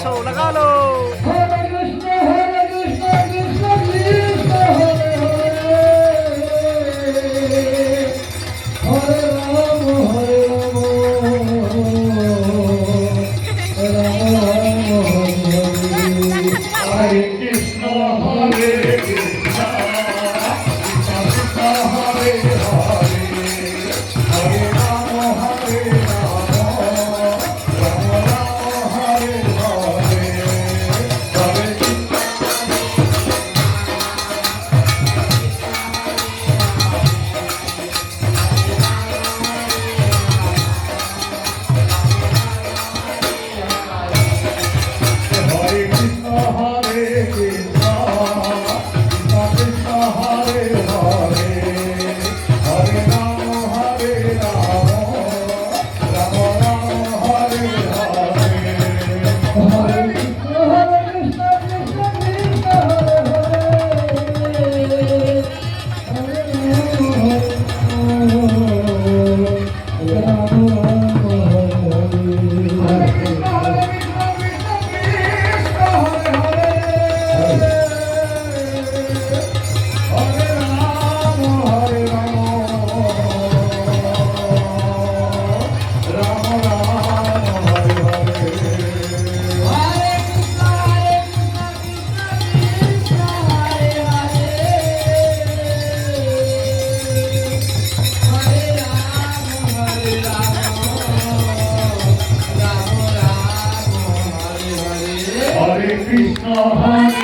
আসো লাগালো। হরে কৃষ্ণ কৃষ্ণ কৃষ্ণ হরে হরে হরে রাম রাম রাম হরে কৃষ্ণ হরে কৃষ্ণ কৃষ্ণ হরে হরে হরে রাম হরে Ram Ram Ram Hare Hare Hare Hare Krishna, Hare Krishna, Krishna Krishna, Hare Hare, Hare Rama, Hare Rama, Rama Rama, Hare Hare. Hare Krishna, Krishna Krishna, Hare Hare, Hare Krishna, Hare